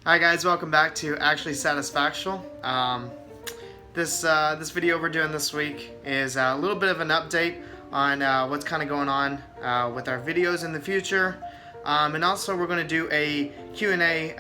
Hi guys, welcome back to Actually Satisfactual. This video we're doing this week is a little bit of an update on what's kind of going on with our videos in the future. And also we're going to do a Q&A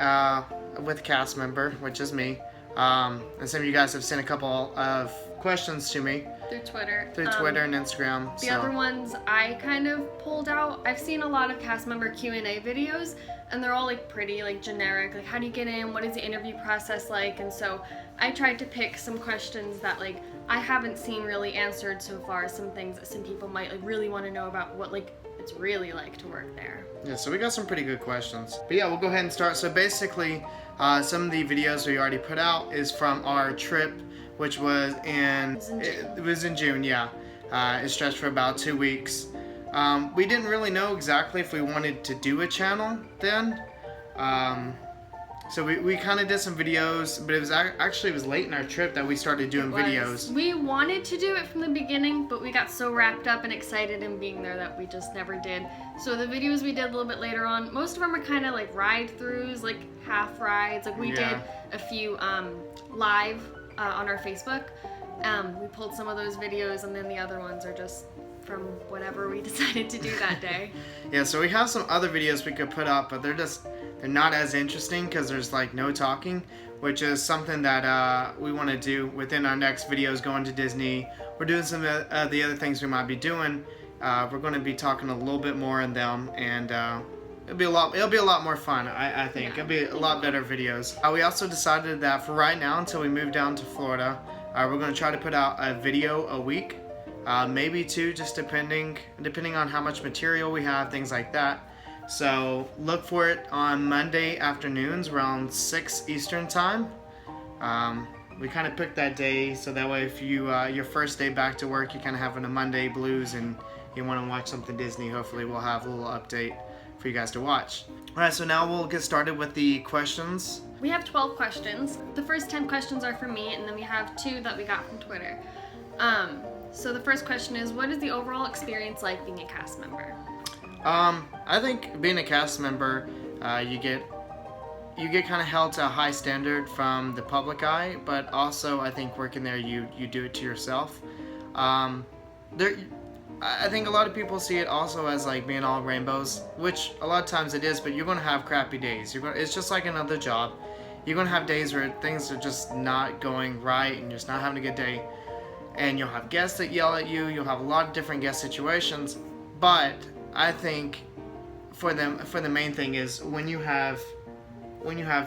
with a cast member, which is me. And some of you guys have sent a couple of questions to me. Through Twitter. Through Twitter and Instagram. The other ones I kind of pulled out. I've seen a lot of cast member Q&A videos, and they're all like pretty like generic. Like, how do you get in? What is the interview process like? And so I tried to pick some questions that like I haven't seen really answered so far. Some things that some people might like really want to know about what like it's really like to work there. Yeah, so we got some pretty good questions. But yeah, we'll go ahead and start. So basically, some of the videos we already put out is from our trip, which was it was in June, yeah. It stretched for about 2 weeks. We didn't really know exactly if we wanted to do a channel then. So we kind of did some videos, but it was actually it was late in our trip that we started doing videos. We wanted to do it from the beginning, but we got so wrapped up and excited in being there that we just never did. So the videos we did a little bit later on, most of them are kind of like ride-throughs, like half rides. Like we did a few live on our Facebook. We pulled some of those videos, and then the other ones are just from whatever we decided to do that day. Yeah, so we have some other videos we could put up, but they're not as interesting because there's like no talking, which is something that we want to do within our next videos going to Disney. We're doing some of the other things we might be doing. We're going to be talking a little bit more in them, and it'll be a lot more fun, I think. Yeah. It'll be a lot better videos. We also decided that for right now, until we move down to Florida, we're going to try to put out a video a week, maybe two, just depending on how much material we have, things like that. So look for it on Monday afternoons around 6 Eastern time. We kind of picked that day so that way if you your first day back to work, you're kind of having a Monday blues and you want to watch something Disney, hopefully we'll have a little update for you guys to watch. Alright, so now we'll get started with the questions. We have 12 questions. The first 10 questions are from me, and then we have 2 that we got from Twitter. So the first question is, what is the overall experience like being a cast member? I think being a cast member, you get kind of held to a high standard from the public eye, but also I think working there, you do it to yourself. I think a lot of people see it also as like being all rainbows, which a lot of times it is, but you're going to have crappy days. It's just like another job. You're going to have days where things are just not going right and you're just not having a good day. And you'll have guests that yell at you. You'll have a lot of different guest situations. But I think for the main thing is when you have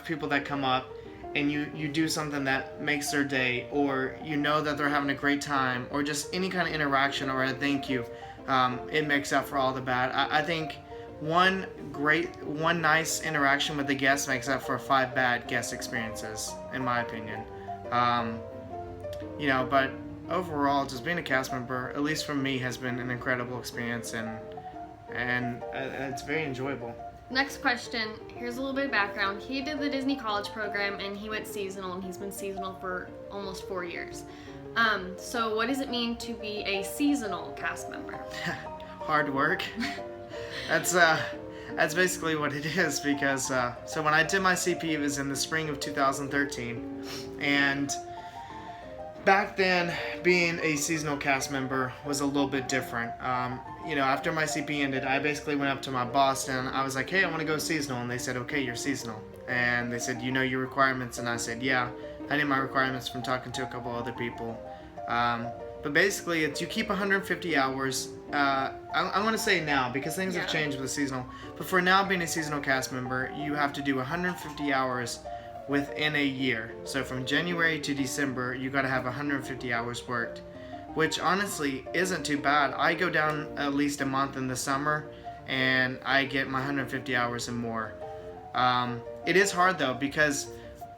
people that come up and you do something that makes their day, or you know that they're having a great time, or just any kind of interaction or a thank you, it makes up for all the bad. I think one nice interaction with the guest makes up for 5 bad guest experiences, in my opinion. But overall, just being a cast member, at least for me, has been an incredible experience, and it's very enjoyable. Next question, here's a little bit of background. He did the Disney College program, and he went seasonal, and he's been seasonal for almost 4 years. So what does it mean to be a seasonal cast member? Hard work. That's basically what it is, because so when I did my CP, it was in the spring of 2013, and back then, being a seasonal cast member was a little bit different. After my CP ended, I basically went up to my boss and I was like, hey, I want to go seasonal. And they said, okay, you're seasonal. And they said, you know your requirements? And I said, yeah. I knew my requirements from talking to a couple other people. But basically, you keep 150 hours. I'm going to say now, because things have changed with seasonal. But for now, being a seasonal cast member, you have to do 150 hours within a year. So from January to December, you got to have 150 hours worked, which honestly isn't too bad. I go down at least a month in the summer and I get my 150 hours and more. It is hard though, because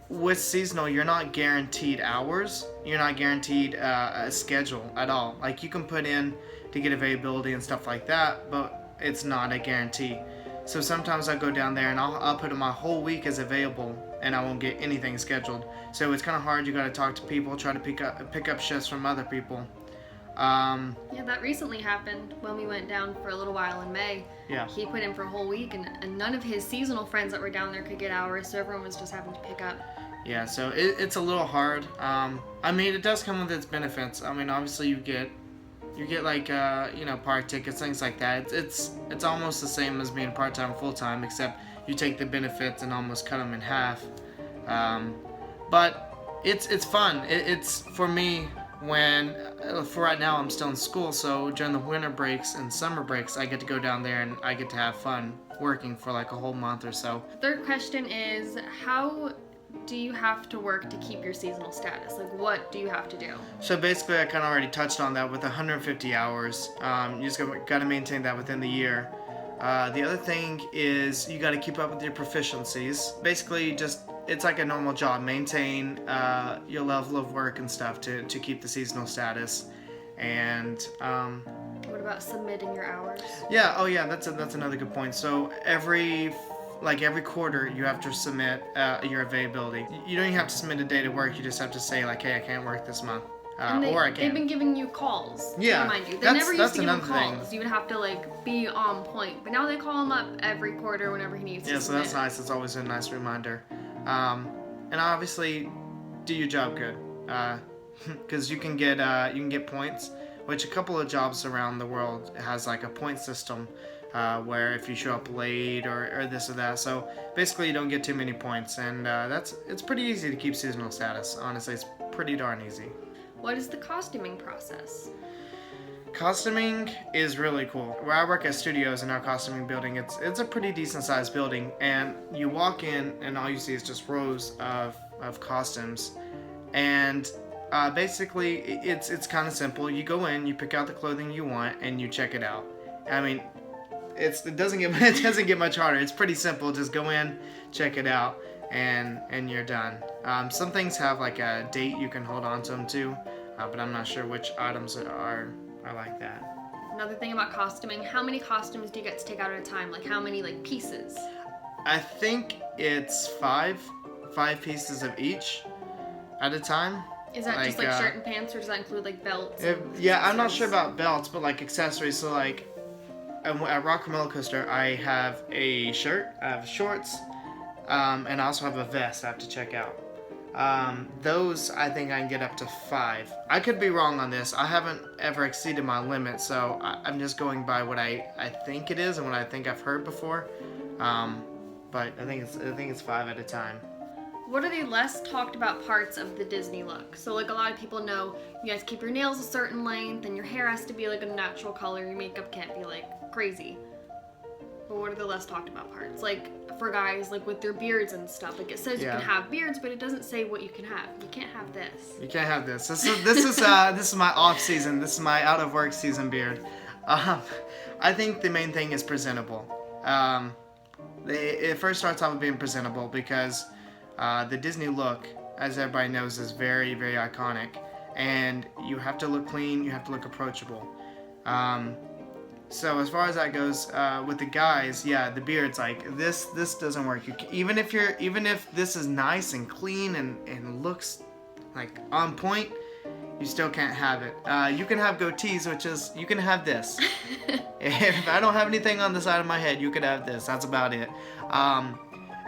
with seasonal, you're not guaranteed hours. You're not guaranteed a schedule at all. Like, you can put in to get availability and stuff like that, but it's not a guarantee. So sometimes I go down there and I'll put in my whole week as available and I won't get anything scheduled. So it's kind of hard. You got to talk to people, try to pick up shifts from other people. Yeah, that recently happened when we went down for a little while in May. Yeah. He put in for a whole week, and none of his seasonal friends that were down there could get hours, so everyone was just having to pick up. Yeah, so it's a little hard. I mean, it does come with its benefits. I mean, obviously you get like park tickets, things like that. It's almost the same as being part-time, full-time, except you take the benefits and almost cut them in half. But it's fun. It's for me for right now I'm still in school, so during the winter breaks and summer breaks I get to go down there and I get to have fun working for like a whole month or so. Third question is, how do you have to work to keep your seasonal status? Like, what do you have to do? So basically I kind of already touched on that with 150 hours. You just got to maintain that within the year. The other thing is you got to keep up with your proficiencies. Basically, it's like a normal job. Maintain your level of work and stuff to keep the seasonal status. And what about submitting your hours? yeah, oh yeah, that's another good point. So every quarter you have to submit your availability. You don't even have to submit a day to work. You just have to say like, hey, I can't work this month. Or I can. They've been giving you calls. Yeah, to remind you. They never used to give them calls. thing. You would have to like be on point. But now they call him up every quarter whenever he needs to. Yeah, so that's nice. It's always a nice reminder. And obviously, do your job good, because you can get points. Which a couple of jobs around the world has like a point system, where if you show up late or this or that. So basically, you don't get too many points, and it's pretty easy to keep seasonal status. Honestly, it's pretty darn easy. What is the costuming process? Costuming is really cool. Where I work at studios in our costuming building, it's a pretty decent sized building, and you walk in and all you see is just rows of costumes, and basically it's kind of simple. You go in, you pick out the clothing you want, and you check it out. I mean, it doesn't get much harder. It's pretty simple. Just go in, check it out, and you're done. Some things have like a date you can hold on to them too, but I'm not sure which items are like that. Another thing about costuming, how many costumes do you get to take out at a time? Like how many like pieces? I think it's five pieces of each at a time. Is that just like shirt and pants, or does that include like belts? Yeah, I'm not sure about belts, but like accessories. So like at Rock Roller Coaster, I have a shirt, I have shorts, and I also have a vest I have to check out. Those I think I can get up to 5. I could be wrong on this. I haven't ever exceeded my limit, so I'm just going by what I think it is and what I think I've heard before. But I think it's 5 at a time. What are the less talked about parts of the Disney look? So like a lot of people know you guys keep your nails a certain length, and your hair has to be like a natural color. Your makeup can't be like crazy. But what are the less talked about parts? Like for guys, like with their beards and stuff. Like it says you can have beards, but it doesn't say what you can have. You can't have this. You can't have this. This is my off season. This is my out of work season beard. I think the main thing is presentable. It first starts off with being presentable because the Disney look, as everybody knows, is very, very iconic. And you have to look clean, you have to look approachable. So as far as that goes, with the guys, yeah, the beards, like this doesn't work. Even if this is nice and clean and looks like on point, you still can't have it. You can have goatees, you can have this. If I don't have anything on the side of my head, you could have this. That's about it.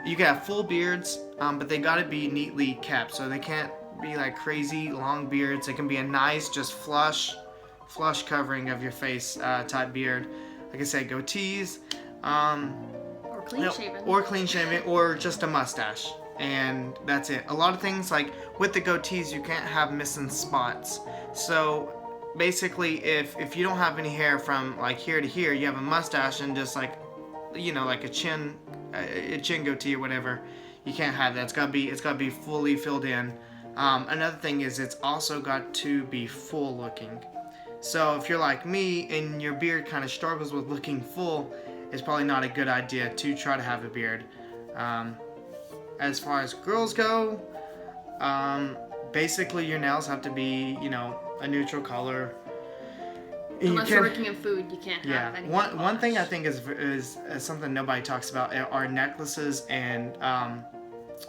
You can have full beards, but they gotta be neatly kept. So they can't be like crazy long beards. It can be a nice, just flush covering of your face type beard. Like I said, goatees. Or clean shaven. Or clean shaven, or just a mustache. And that's it. A lot of things, like with the goatees, you can't have missing spots. So basically, if you don't have any hair from like here to here, you have a mustache and just like, like a chin goatee or whatever, you can't have that. It's gotta be fully filled in. Another thing is it's also got to be full looking. So if you're like me and your beard kind of struggles with looking full, it's probably not a good idea to try to have a beard. As far as girls go, basically your nails have to be, a neutral color. Unless you're working in food, you can't have anything. One thing I think is something nobody talks about are necklaces and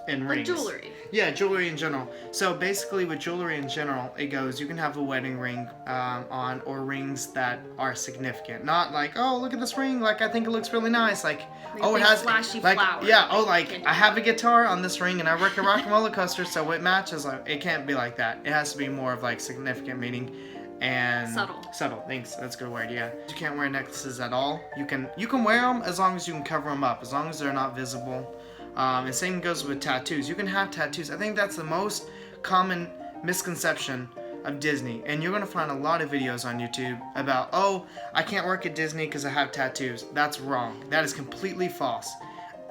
And Like rings. jewelry. Yeah, jewelry in general. So basically with jewelry in general, it goes, you can have a wedding ring on, or rings that are significant. Not like, oh, look at this ring, like I think it looks really nice. Like oh, it big has flashy like flower. yeah, oh, like I have a guitar on this ring and I work a rock and roller coaster, so it matches. Like it can't be like that. It has to be more of like significant meaning and subtle. Thanks, that's a good word. Yeah, you can't wear necklaces at all. You can wear them as long as you can cover them up, as long as they're not visible. And same goes with tattoos. You can have tattoos. I think that's the most common misconception of Disney. And you're going to find a lot of videos on YouTube about, oh, I can't work at Disney because I have tattoos. That's wrong. That is completely false.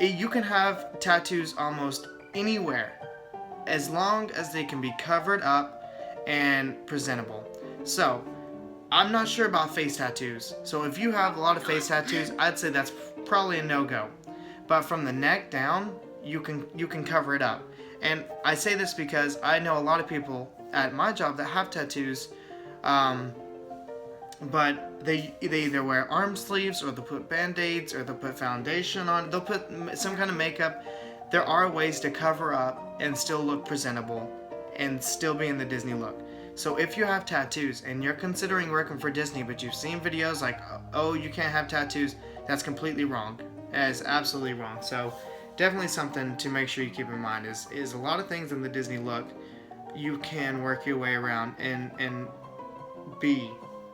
You can have tattoos almost anywhere as long as they can be covered up and presentable. So, I'm not sure about face tattoos. So if you have a lot of face tattoos, I'd say that's probably a no-go. But from the neck down, you can cover it up. And I say this because I know a lot of people at my job that have tattoos, but they either wear arm sleeves, or they'll put band-aids, or they'll put foundation on. They'll put some kind of makeup. There are ways to cover up and still look presentable and still be in the Disney look. So if you have tattoos and you're considering working for Disney, but you've seen videos like, oh, you can't have tattoos, that's completely wrong. That is absolutely wrong. So definitely something to make sure you keep in mind is a lot of things in the Disney look you can work your way around and be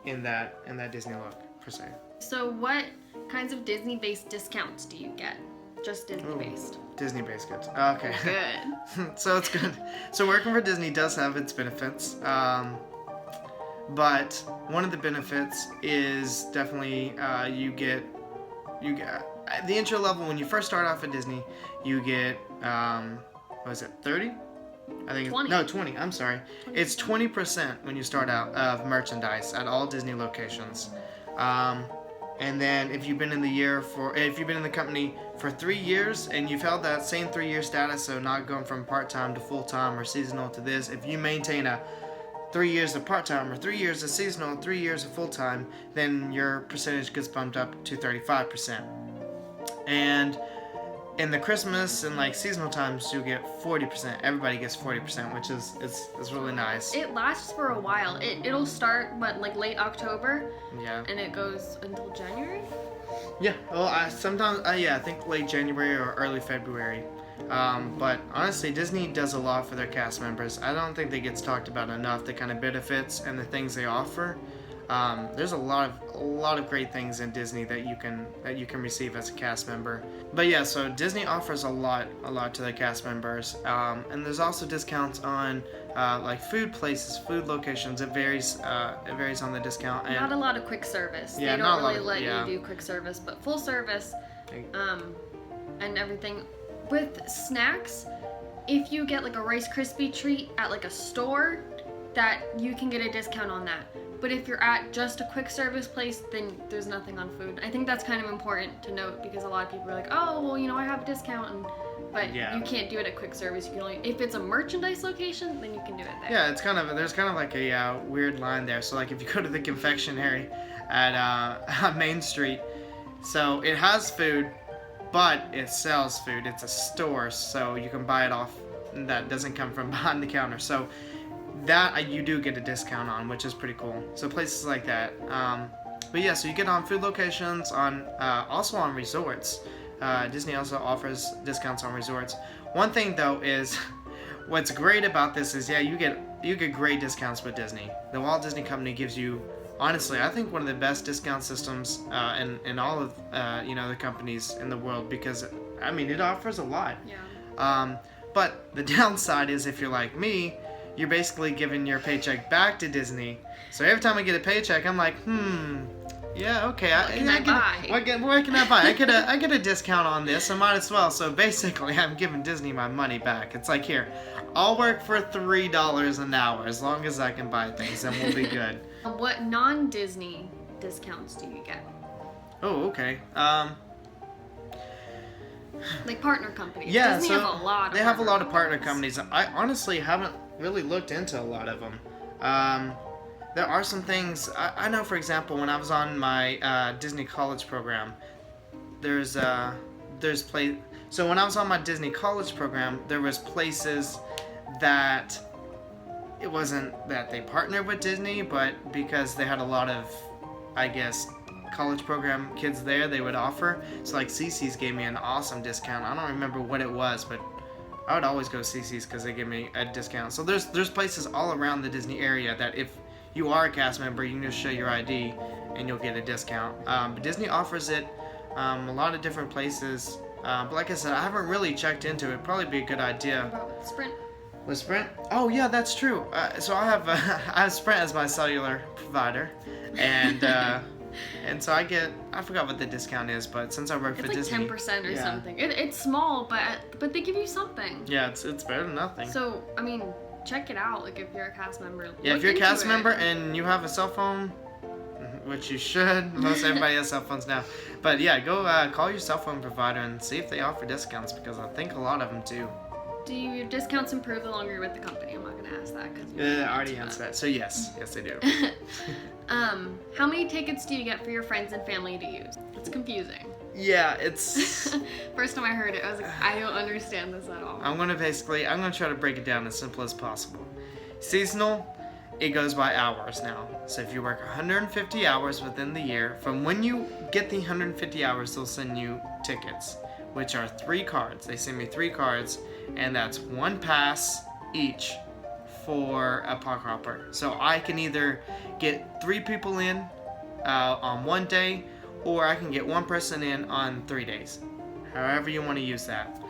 in that Disney look per se. So what kinds of Disney-based discounts do you get? Just Disney-based. Disney-based goods. Okay. Good. So it's good. So working for Disney does have its benefits. But one of the benefits is definitely you get the intro level. When you first start off at Disney, you get what is it, 30? I think 20. No, 20. I'm sorry. 20. It's 20% when you start out of merchandise at all Disney locations. And then if you've been in the company for 3 years and you've held that same 3-year status, so not going from part-time to full-time or seasonal to this, if you maintain a 3 years of part-time or 3 years of seasonal, 3 years of full-time, then your percentage gets bumped up to 35%. And in the Christmas and like seasonal times, you get 40%. Everybody gets 40%, which is really nice. It lasts for a while. It'll start like late October. Yeah. And it goes until January. Yeah. Well, I think late January or early February. But honestly, Disney does a lot for their cast members. I don't think that gets talked about enough. The kind of benefits and the things they offer. There's a lot of great things in Disney that you can receive as a cast member. But yeah, so Disney offers a lot to their cast members, and there's also discounts on like food places, food locations. It varies on the discount. And not a lot of quick service. Yeah, they don't really let you do quick service, but full service, and everything. With snacks, if you get like a Rice Krispie treat at like a store, that you can get a discount on that. But if you're at just a quick service place, then there's nothing on food. I think that's kind of important to note because a lot of people are like, oh, well, I have a discount, but you can't do it at quick service. You can only, if it's a merchandise location, then you can do it there. Yeah, there's kind of like a weird line there. So like if you go to the confectionery at Main Street, so it has food, but it sells food. It's a store, so you can buy it off. That doesn't come from behind the counter. So that you do get a discount on, which is pretty cool. So places like that. But yeah, so you get on food locations, also on resorts. Disney also offers discounts on resorts. One thing though is, what's great about this is you get great discounts with Disney. The Walt Disney Company gives you, honestly, I think one of the best discount systems in all of the companies in the world, because it offers a lot. Yeah. But the downside is, if you're like me, you're basically giving your paycheck back to Disney. So every time I get a paycheck, I'm like, yeah, okay. What can I buy? What can I buy? I get a discount on this. I might as well. So basically, I'm giving Disney my money back. It's like, here, I'll work for $3 an hour as long as I can buy things, and we'll be good. What non-Disney discounts do you get? Oh, okay. Like partner companies. Yeah, Disney so have a lot of they have a lot of partner companies. I honestly haven't really looked into a lot of them. There are some things I know. For example, when I was on my Disney college program, there's So when I was on my Disney college program, there was places that it wasn't that they partnered with Disney, but because they had a lot of, I guess, college program kids there, they would offer. So like CC's gave me an awesome discount. I don't remember what it was, but I would always go to CC's because they give me a discount. So there's places all around the Disney area that if you are a cast member, you can just show your ID and you'll get a discount. But Disney offers it a lot of different places. But like I said, I haven't really checked into it. It'd probably be a good idea. What about with Sprint? With Sprint? Oh yeah, that's true. So I have Sprint as my cellular provider, and and so I forgot what the discount is, but since I work for Disney, it's like 10% or something. It's small, but they give you something. Yeah, it's better than nothing. So I mean, check it out. Like if you're a cast member. Yeah, if you're a cast member and you have a cell phone, which you should. Most everybody has cell phones now. But yeah, go call your cell phone provider and see if they offer discounts, because I think a lot of them do. Do your discounts improve the longer you're with the company? I'm not going to ask that because I already answered that. So yes, they do. How many tickets do you get for your friends and family to use? It's confusing. Yeah, it's... First time I heard it, I was like, I don't understand this at all. I'm gonna try to break it down as simple as possible. Seasonal, it goes by hours now. So if you work 150 hours within the year, from when you get the 150 hours, they'll send you tickets, which are 3 cards. They send me 3 cards, and that's 1 pass each for a park hopper. So I can either get 3 people in on 1 day, or I can get 1 person in on 3 days. However you want to use that.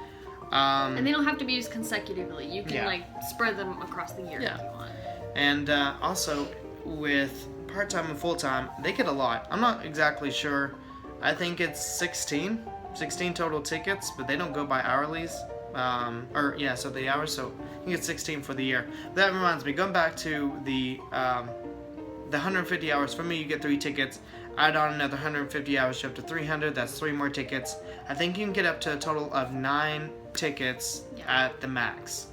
And they don't have to be used consecutively. You can spread them across the year if you want. And also with part-time and full-time, they get a lot. I'm not exactly sure. I think it's 16 total tickets, but they don't go by hourlies. So the hours, so you get 16 for the year. That reminds me, going back to the 150 hours, for me, you get 3 tickets. Add on another 150 hours, you're up to 300. That's 3 more tickets. I think you can get up to a total of 9 tickets at the max.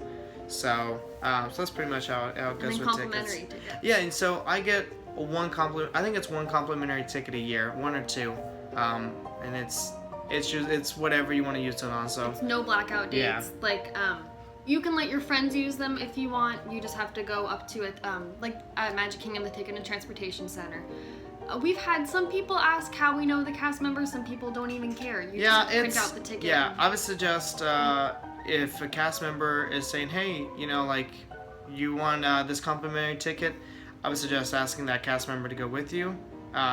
So that's pretty much how it goes with tickets. Tickets. Yeah, and so I get one complimentary ticket a year, 1 or 2, and it's whatever you want to use it on. So it's no blackout dates. Yeah. You can let your friends use them if you want. You just have to go up to it, like at Magic Kingdom, the Ticket and Transportation Center. We've had some people ask how we know the cast members. Some people don't even care. You just print out the ticket. Yeah, I would suggest if a cast member is saying, hey, you want this complimentary ticket, I would suggest asking that cast member to go with you,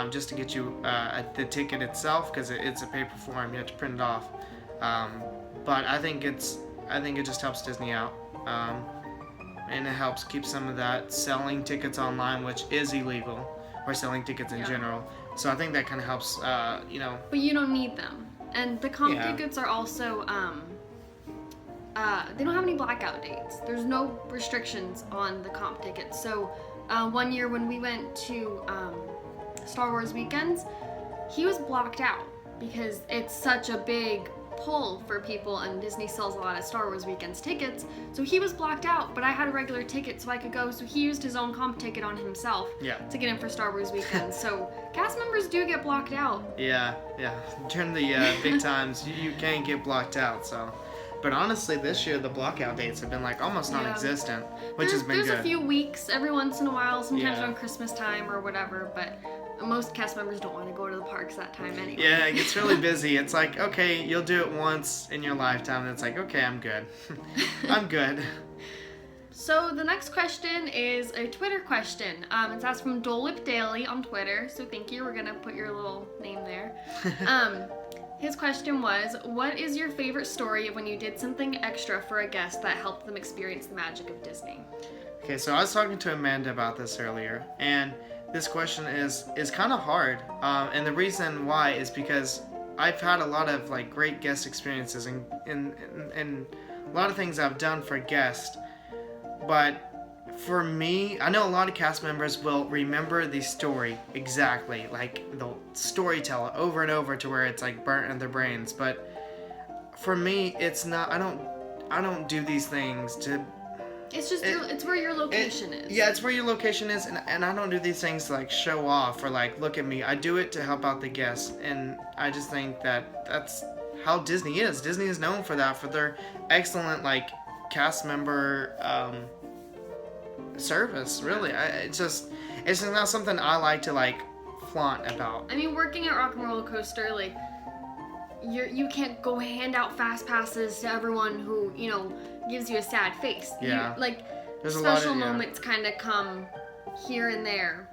just to get you the ticket itself, because it's a paper form. You have to print it off. But I think it just helps Disney out, and it helps keep some of that selling tickets online, which is illegal, or selling tickets in general. So I think that kind of helps, But you don't need them. And the comp tickets are also, they don't have any blackout dates. There's no restrictions on the comp tickets. So one year when we went to Star Wars weekends, he was blocked out because it's such a big pull for people, and Disney sells a lot of Star Wars weekends tickets. So he was blocked out, but I had a regular ticket so I could go. So he used his own comp ticket on himself to get in for Star Wars weekends. So cast members do get blocked out. Yeah. During the big times, you can get blocked out. So, but honestly, this year the blockout dates have been almost non-existent, which has been good. There's a few weeks every once in a while, sometimes around Christmas time or whatever, but most cast members don't want to go to the parks that time anyway. Yeah, it gets really busy. It's like, okay, you'll do it once in your lifetime, and it's like, okay, I'm good. I'm good. So the next question is a Twitter question. It's asked from Dole Whip Daily on Twitter, so thank you. We're going to put your little name there. His question was, what is your favorite story of when you did something extra for a guest that helped them experience the magic of Disney? Okay, so I was talking to Amanda about this earlier, and this question is kind of hard, and the reason why is because I've had a lot of great guest experiences and a lot of things I've done for guests, but for me, I know a lot of cast members will remember the story exactly, they'll storytell it over and over to where it's burnt in their brains, but for me, it's not. I don't do these things to. It's just it's where your location is. Yeah, it's where your location is, and I don't do these things to show off or look at me. I do it to help out the guests, and I just think that that's how Disney is. Disney is known for that, for their excellent like cast member service. Really, it's just not something I like to like flaunt about. I mean, working at Rock and Roller Coaster, like you can't go hand out fast passes to everyone who gives you a sad face. Yeah. There's special moments kind of come here and there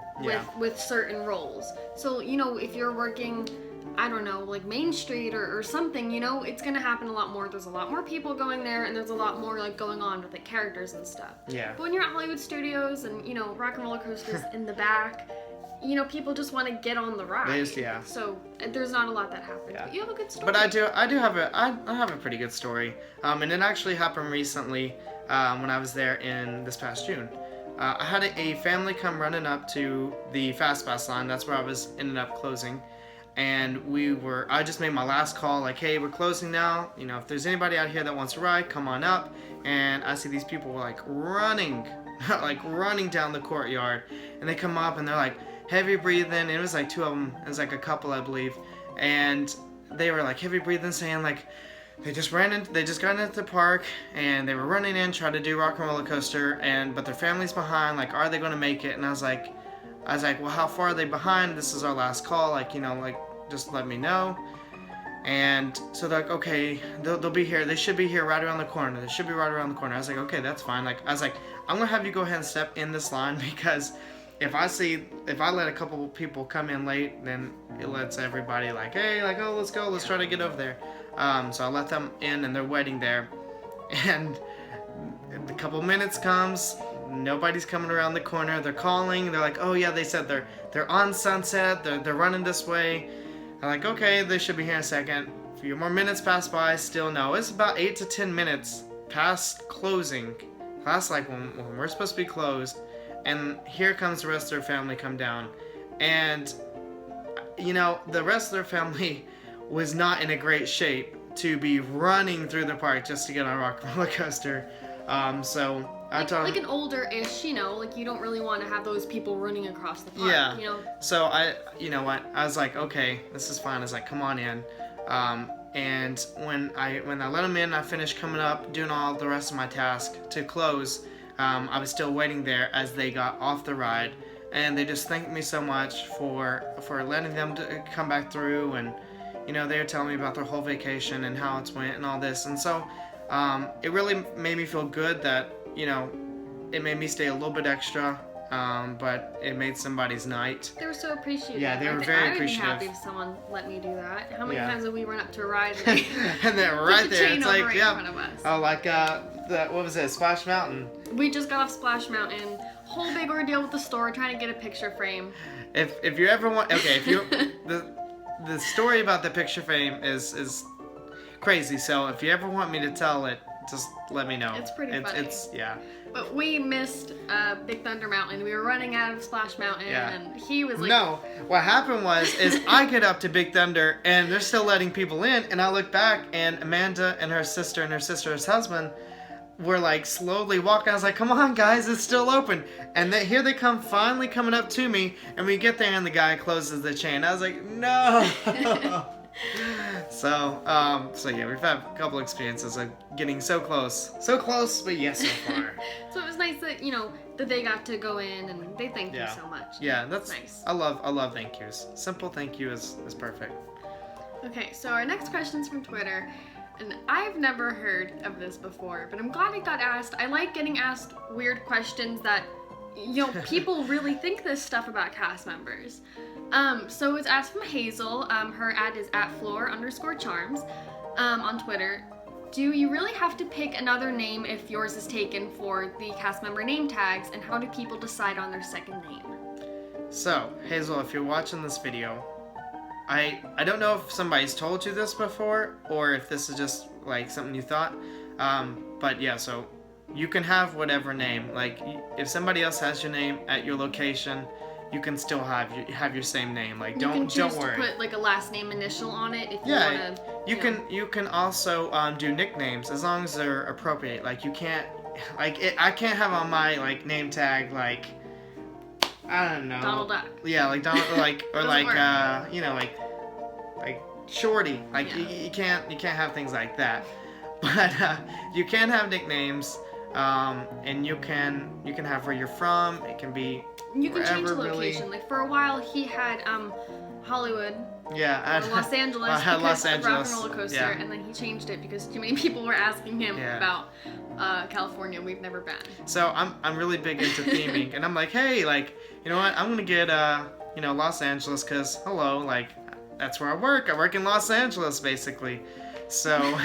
with certain roles. So if you're working, I don't know, like Main Street or something, it's gonna happen a lot more. There's a lot more people going there, and there's a lot more like going on with like characters and stuff. Yeah. But when you're at Hollywood Studios and Rock and Roller Coaster's in the back, people just want to get on the ride. So there's not a lot that happens. Yeah. But you have a good story. But I have a pretty good story. And it actually happened recently when I was there in this past June. I had a family come running up to the Fast Pass line. That's where I was ended up closing. And I just made my last call, like, hey, we're closing now. If there's anybody out here that wants to ride, come on up. And I see these people like running down the courtyard. And they come up and they're like, heavy breathing. It was like two of them. It was like a couple, I believe. And they were like heavy breathing, saying like, they just got into the park and they were running in, trying to do Rock and Roller Coaster, but their family's behind. Like, are they going to make it? And I was like, well, how far are they behind? This is our last call. Like, just let me know. And so they're like, okay, they'll be here. They should be here right around the corner. I was like, okay, that's fine. Like, I was like, I'm gonna have you go ahead and step in this line, because if I let a couple people come in late, then it lets everybody like, hey, like, oh, let's go, let's try to get over there. So I let them in, and they're waiting there, and a couple minutes comes, nobody's coming around the corner. They're calling. They're like, oh yeah, they said they're on Sunset. They're running this way. I'm like, okay, they should be here in a second. A few more minutes pass by. Still no. It's about 8 to 10 minutes past closing. Past like when we're supposed to be closed. And here comes the rest of their family come down. And the rest of their family was not in a great shape to be running through the park just to get on a Rock and Roller Coaster. So I told like an older-ish, like you don't really want to have those people running across the park. Yeah. So I was like, okay, this is fine. I was like, come on in. And when I let them in, I finished coming up, doing all the rest of my task to close. I was still waiting there as they got off the ride, and they just thanked me so much for letting them come back through, and they were telling me about their whole vacation and how it's went and all this, and so it really made me feel good that it made me stay a little bit extra, but it made somebody's night. They were so appreciative. Yeah, they were very appreciative. I would be happy if someone let me do that. How many times have we run up to a ride and they're right there? It's like, in front of us. Oh, like what was it? Splash Mountain. We just got off Splash Mountain. Whole big ordeal with the store trying to get a picture frame. If you ever want, okay, if you the story about the picture frame is crazy. So if you ever want me to tell it, just let me know. It's pretty funny. Yeah. But we missed Big Thunder Mountain. We were running out of Splash Mountain, and he was like... No, what happened is I get up to Big Thunder, and they're still letting people in, and I look back, and Amanda and her sister and her sister's husband were like slowly walking. I was like, come on, guys, it's still open. And here they come, finally coming up to me, and we get there, and the guy closes the chain. I was like, no! So yeah, we've had a couple experiences of getting so close, but yes, so far. So it was nice that that they got to go in, and they thanked you so much. Yeah, that's nice. I love thank yous. Simple thank you is perfect. Okay, so our next question's from Twitter, and I've never heard of this before, but I'm glad it got asked. I like getting asked weird questions that people really think this stuff about cast members. So it's asked from Hazel. Her ad is @floor_charms on Twitter. Do you really have to pick another name if yours is taken for the cast member name tags, and how do people decide on their second name? So, Hazel, if you're watching this video, I don't know if somebody's told you this before or if this is just like something you thought, but yeah, so you can have whatever name. Like, if somebody else has your name at your location, you can still have your same name. Like, don't worry. You can choose to put like a last name initial on it if you want to. You can also do nicknames as long as they're appropriate. Like, you can't I can't have on my like name tag like, I don't know, Donald Duck. Yeah, like Donald, like or like work. like shorty. Like Yeah. you can't have things like that. But you can have nicknames, and you can have where you're from. It can be You can change the wherever, location. really. Like for a while, he had Hollywood Yeah, or Los Angeles I had because Los of Rock and Angeles, Roller Coaster, yeah. and then he changed it because too many people were asking him Yeah. about California. We've never been. So I'm really big into theming, and I'm like, hey, like, you know what? I'm gonna get Los Angeles, cause hello, like, that's where I work. I work in Los Angeles, basically. So,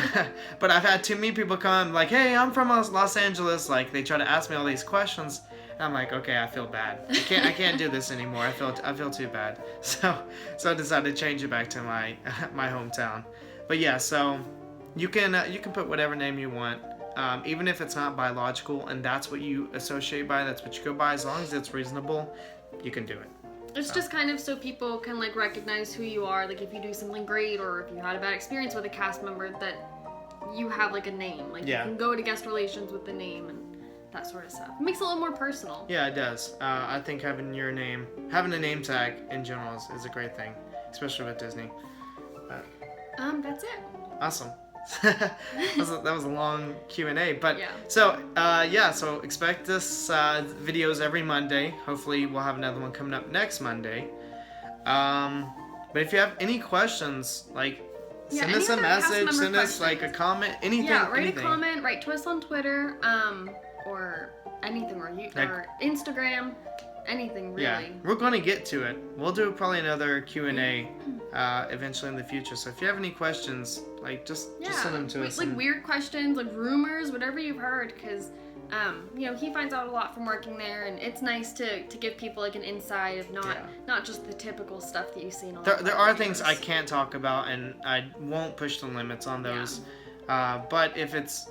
but I've had too many people come like, hey, I'm from Los Angeles. Like, they try to ask me all these questions, and I'm like, okay, I feel bad. I can't do this anymore. I feel too bad. So I decided to change it back to my my hometown. But yeah, so you can put whatever name you want. Even if it's not biological and that's what you associate by, that's what you go by, as long as it's reasonable, you can do it. It's just kind of so people can like recognize who you are, like if you do something great or if you had a bad experience with a cast member, that you have like a name. Like Yeah. you can go to guest relations with the name and that sort of stuff. It makes it a little more personal. Yeah, it does. I think having a name tag in general is a great thing, especially with Disney. That's it. Awesome. that was a long Q&A, but Yeah. So expect this videos every Monday. Hopefully we'll have another one coming up next Monday. But if you have any questions, like send us a any other cast message, member send us like a questions. comment, anything. Yeah, write anything. a comment, write to us on Twitter, or anything, or or Instagram, anything really. Yeah, we're going to get to it. We'll do probably another Q&A eventually in the future. So if you have any questions, like just send them to us. Like weird questions, like rumors, whatever you've heard, because he finds out a lot from working there, and it's nice to give people like an insight of not just the typical stuff that you see in all there are things I can't talk about, and I won't push the limits on those. But if it's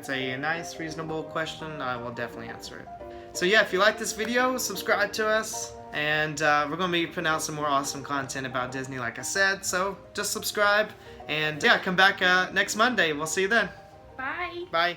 a nice, reasonable question, I will definitely answer it. So yeah, if you like this video, subscribe to us, and we're going to be putting out some more awesome content about Disney, like I said. So just subscribe, and yeah, come back next Monday. We'll see you then. Bye. Bye.